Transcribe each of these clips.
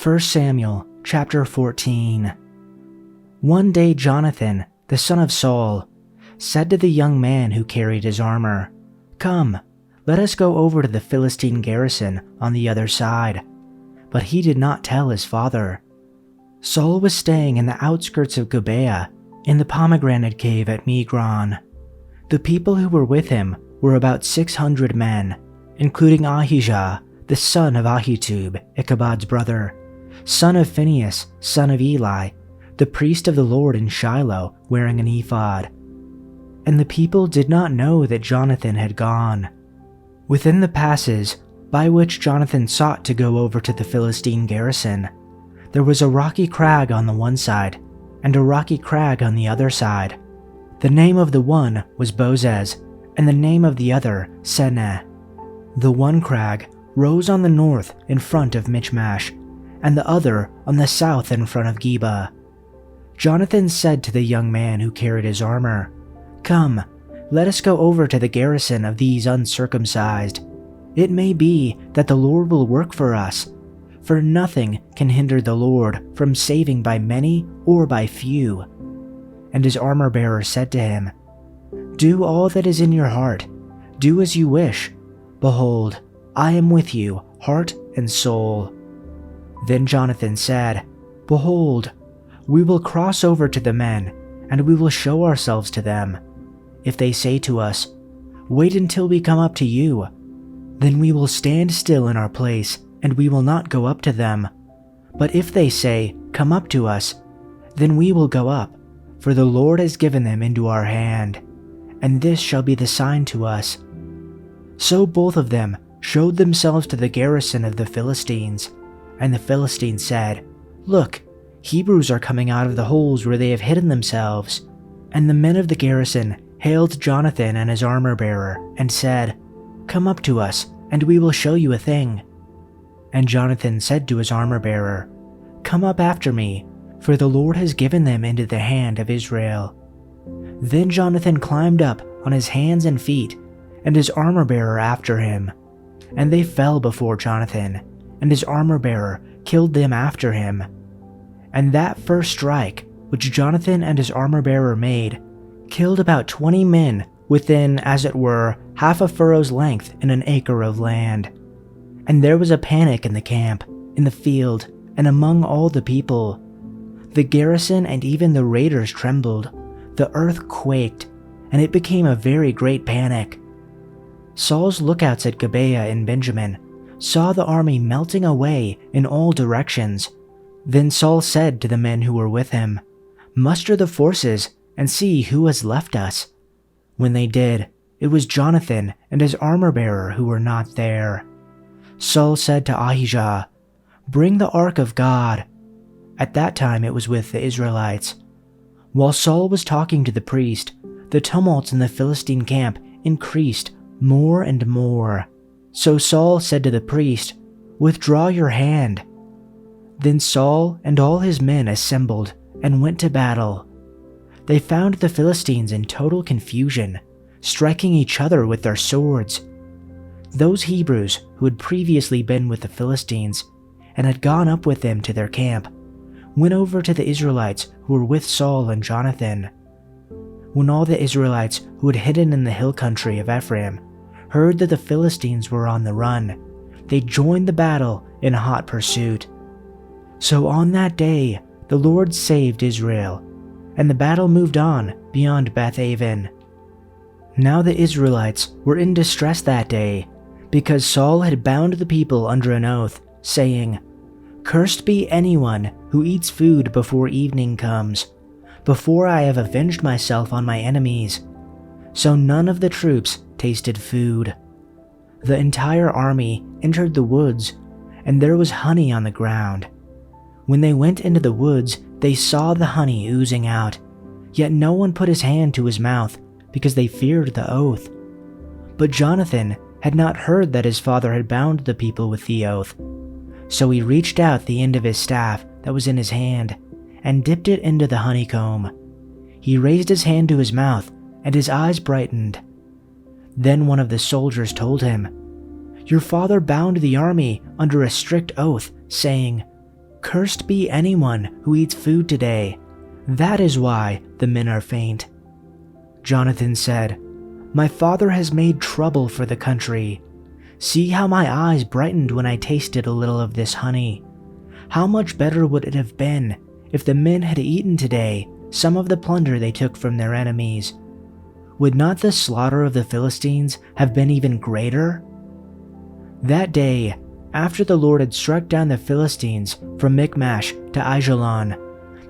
1 Samuel chapter 14. One day Jonathan, the son of Saul, said to the young man who carried his armor, "Come, let us go over to the Philistine garrison on the other side." But he did not tell his father. Saul was staying in the outskirts of Gibeah, in the pomegranate cave at Migron. The people who were with him were about 600 men, including Ahijah, the son of Ahitub, Ichabod's brother, son of Phinehas, son of Eli, the priest of the Lord in Shiloh, wearing an ephod. And the people did not know that Jonathan had gone. Within the passes by which Jonathan sought to go over to the Philistine garrison, there was a rocky crag on the one side and a rocky crag on the other side. The name of the one was Bozez, and the name of the other Seneh. The one crag rose on the north in front of Michmash, and the other on the south in front of Geba. Jonathan said to the young man who carried his armor, "Come, let us go over to the garrison of these uncircumcised. It may be that the Lord will work for us, for nothing can hinder the Lord from saving by many or by few." And his armor-bearer said to him, "Do all that is in your heart. Do as you wish. Behold, I am with you, heart and soul." Then Jonathan said, "Behold, we will cross over to the men, and we will show ourselves to them. If they say to us, 'Wait until we come up to you,' then we will stand still in our place, and we will not go up to them. But if they say, 'Come up to us,' then we will go up, for the Lord has given them into our hand, and this shall be the sign to us." So both of them showed themselves to the garrison of the Philistines, and the Philistines said, "Look, Hebrews are coming out of the holes where they have hidden themselves." And the men of the garrison hailed Jonathan and his armor-bearer and said, "Come up to us, and we will show you a thing." And Jonathan said to his armor-bearer, "Come up after me, for the Lord has given them into the hand of Israel." Then Jonathan climbed up on his hands and feet, and his armor-bearer after him. And they fell before Jonathan, and his armor-bearer killed them after him. And that first strike, which Jonathan and his armor-bearer made, killed about 20 men within, as it were, half a furrow's length in an acre of land. And there was a panic in the camp, in the field, and among all the people. The garrison and even the raiders trembled, the earth quaked, and it became a very great panic. Saul's lookouts at Gibeah in Benjamin saw the army melting away in all directions. Then Saul said to the men who were with him, "Muster the forces and see who has left us." When they did, it was Jonathan and his armor-bearer who were not there. Saul said to Ahijah, "Bring the ark of God." At that time it was with the Israelites. While Saul was talking to the priest, the tumults in the Philistine camp increased more and more. So Saul said to the priest, "Withdraw your hand." Then Saul and all his men assembled and went to battle. They found the Philistines in total confusion, striking each other with their swords. Those Hebrews who had previously been with the Philistines and had gone up with them to their camp went over to the Israelites who were with Saul and Jonathan. When all the Israelites who had hidden in the hill country of Ephraim heard that the Philistines were on the run, they joined the battle in hot pursuit. So on that day the Lord saved Israel, and the battle moved on beyond Beth-aven. Now the Israelites were in distress that day, because Saul had bound the people under an oath, saying, "Cursed be anyone who eats food before evening comes, before I have avenged myself on my enemies." So none of the troops tasted food. The entire army entered the woods, and there was honey on the ground. When they went into the woods, they saw the honey oozing out, yet no one put his hand to his mouth because they feared the oath. But Jonathan had not heard that his father had bound the people with the oath. So he reached out the end of his staff that was in his hand and dipped it into the honeycomb. He raised his hand to his mouth, and his eyes brightened. Then one of the soldiers told him, "Your father bound the army under a strict oath, saying, Cursed be anyone who eats food today. That is why the men are faint." Jonathan said, "My father has made trouble for the country. See how my eyes brightened when I tasted a little of this honey. How much better would it have been if the men had eaten today some of the plunder they took from their enemies? Would not the slaughter of the Philistines have been even greater?" That day, after the Lord had struck down the Philistines from Michmash to Aijalon,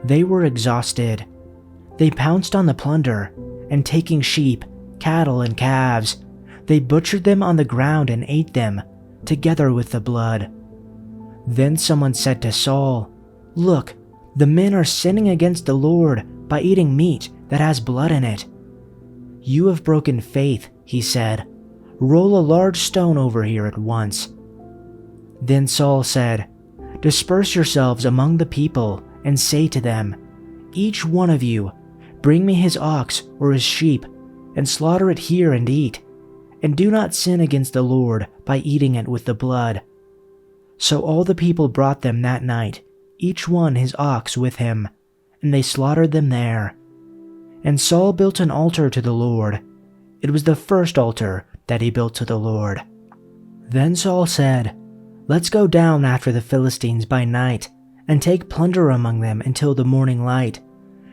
they were exhausted. They pounced on the plunder, and taking sheep, cattle, and calves, they butchered them on the ground and ate them, together with the blood. Then someone said to Saul, "Look, the men are sinning against the Lord by eating meat that has blood in it." "You have broken faith," he said. "Roll a large stone over here at once." Then Saul said, "Disperse yourselves among the people and say to them, 'Each one of you, bring me his ox or his sheep, and slaughter it here and eat, and do not sin against the Lord by eating it with the blood.' So all the people brought them that night, each one his ox with him, and they slaughtered them there. And Saul built an altar to the Lord. It was the first altar that he built to the Lord. Then Saul said, 'Let's go down after the Philistines by night, and take plunder among them until the morning light,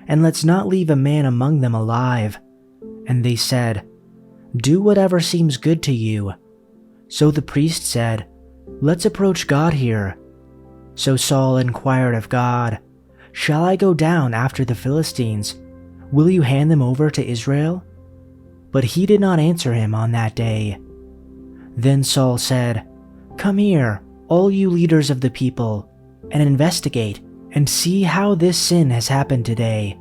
and let's not leave a man among them alive.' And they said, 'Do whatever seems good to you.' So the priest said, 'Let's approach God here.' So Saul inquired of God, 'Shall I go down after the Philistines? Will you hand them over to Israel?' But he did not answer him on that day. Then Saul said, 'Come here, all you leaders of the people, and investigate and see how this sin has happened today.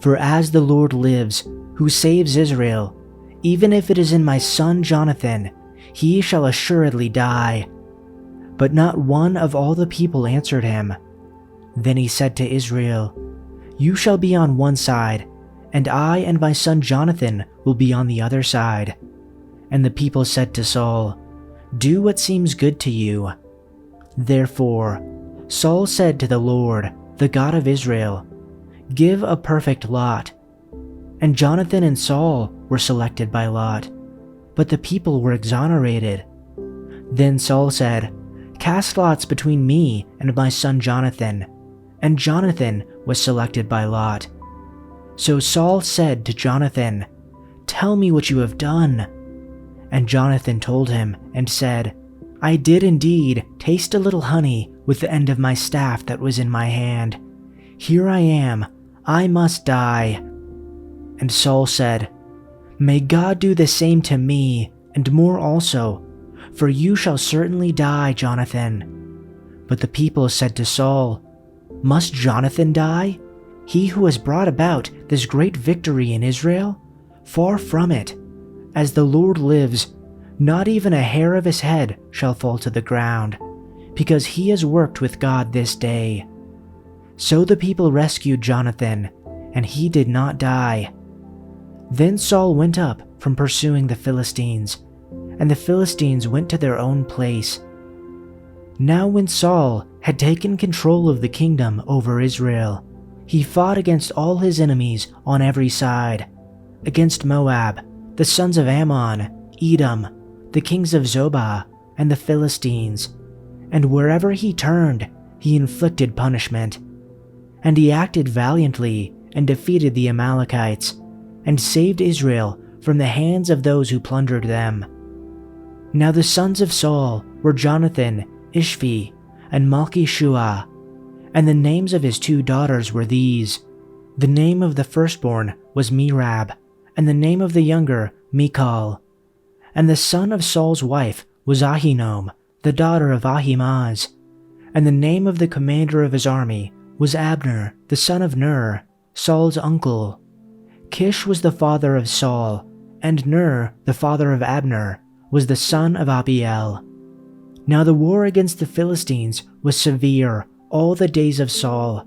For as the Lord lives, who saves Israel, even if it is in my son Jonathan, he shall assuredly die.' But not one of all the people answered him. Then he said to Israel, 'You shall be on one side, and I and my son Jonathan will be on the other side.' And the people said to Saul, 'Do what seems good to you.' Therefore Saul said to the Lord, the God of Israel, 'Give a perfect lot.' And Jonathan and Saul were selected by lot, but the people were exonerated. Then Saul said, 'Cast lots between me and my son Jonathan.' And Jonathan was selected by lot. So Saul said to Jonathan, 'Tell me what you have done.' And Jonathan told him and said, 'I did indeed taste a little honey with the end of my staff that was in my hand. Here I am, I must die.' And Saul said, 'May God do the same to me, and more also, for you shall certainly die, Jonathan.' But the people said to Saul, 'Must Jonathan die? He who has brought about this great victory in Israel? Far from it. As the Lord lives, not even a hair of his head shall fall to the ground, because he has worked with God this day.' So the people rescued Jonathan, and he did not die. Then Saul went up from pursuing the Philistines, and the Philistines went to their own place. Now when Saul had taken control of the kingdom over Israel, he fought against all his enemies on every side, against Moab, the sons of Ammon, Edom, the kings of Zobah, and the Philistines, and wherever he turned, he inflicted punishment. And he acted valiantly and defeated the Amalekites, and saved Israel from the hands of those who plundered them. Now the sons of Saul were Jonathan, Ishvi, and Malchishua, and the names of his 2 daughters were these. The name of the firstborn was Merab, and the name of the younger Michal. And the son of Saul's wife was Ahinoam, the daughter of Ahimaaz, and the name of the commander of his army was Abner, the son of Ner, Saul's uncle. Kish was the father of Saul, and Ner, the father of Abner, was the son of Abiel. Now the war against the Philistines was severe all the days of Saul,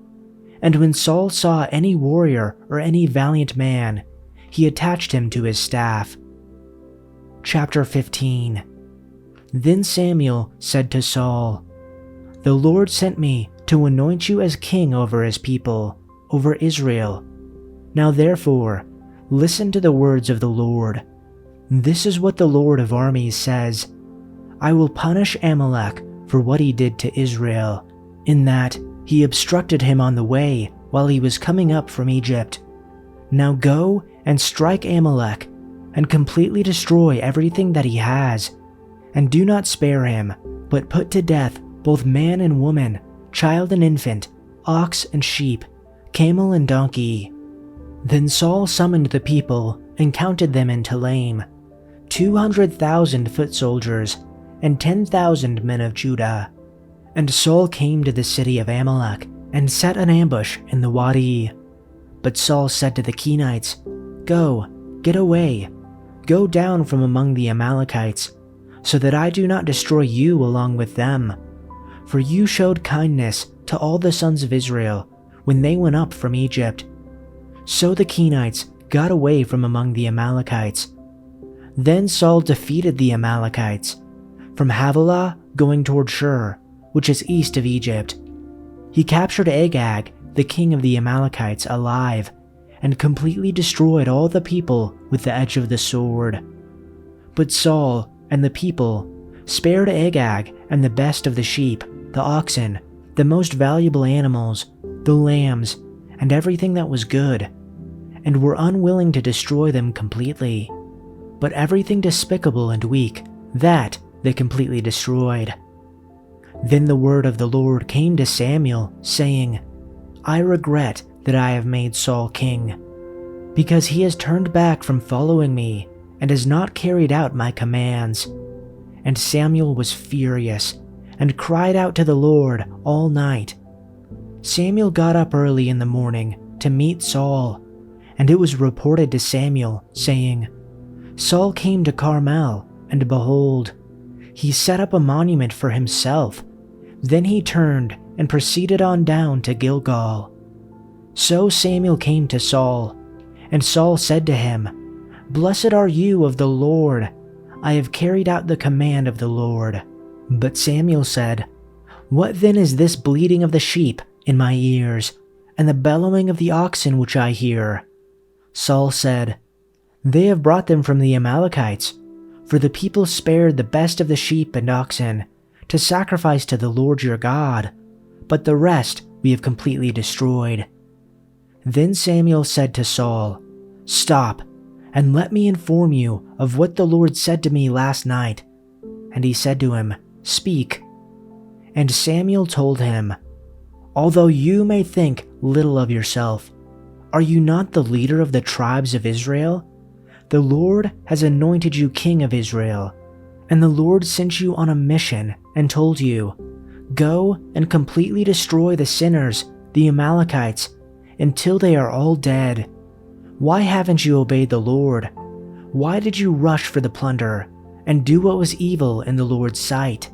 and when Saul saw any warrior or any valiant man, he attached him to his staff. Chapter 15. Then Samuel said to Saul, "The Lord sent me to anoint you as king over his people, over Israel. Now therefore, listen to the words of the Lord. This is what the Lord of armies says. I will punish Amalek for what he did to Israel, in that he obstructed him on the way while he was coming up from Egypt. Now go and strike Amalek, and completely destroy everything that he has, and do not spare him, but put to death both man and woman, child and infant, ox and sheep, camel and donkey. Then Saul summoned the people and counted them in Telaim, 200,000 foot soldiers and 10,000 men of Judah. And Saul came to the city of Amalek and set an ambush in the Wadi. But Saul said to the Kenites, Go, get away, go down from among the Amalekites, so that I do not destroy you along with them. For you showed kindness to all the sons of Israel when they went up from Egypt. So the Kenites got away from among the Amalekites. Then Saul defeated the Amalekites, from Havilah going toward Shur, which is east of Egypt. He captured Agag, the king of the Amalekites, alive, and completely destroyed all the people with the edge of the sword. But Saul and the people spared Agag and the best of the sheep, the oxen, the most valuable animals, the lambs, and everything that was good, and were unwilling to destroy them completely. But everything despicable and weak, that they completely destroyed. Then the word of the Lord came to Samuel, saying, I regret that I have made Saul king, because he has turned back from following me and has not carried out my commands. And Samuel was furious and cried out to the Lord all night. Samuel got up early in the morning to meet Saul, and it was reported to Samuel, saying, Saul came to Carmel, and behold, he set up a monument for himself. Then he turned and proceeded on down to Gilgal. So Samuel came to Saul, and Saul said to him, Blessed are you of the Lord. I have carried out the command of the Lord. But Samuel said, What then is this bleating of the sheep in my ears, and the bellowing of the oxen which I hear? Saul said, They have brought them from the Amalekites, for the people spared the best of the sheep and oxen to sacrifice to the Lord your God, but the rest we have completely destroyed. Then Samuel said to Saul, Stop, and let me inform you of what the Lord said to me last night. And he said to him, Speak. And Samuel told him, Although you may think little of yourself, are you not the leader of the tribes of Israel? The Lord has anointed you king of Israel, and the Lord sent you on a mission and told you, Go and completely destroy the sinners, the Amalekites, until they are all dead. Why haven't you obeyed the Lord? Why did you rush for the plunder and do what was evil in the Lord's sight?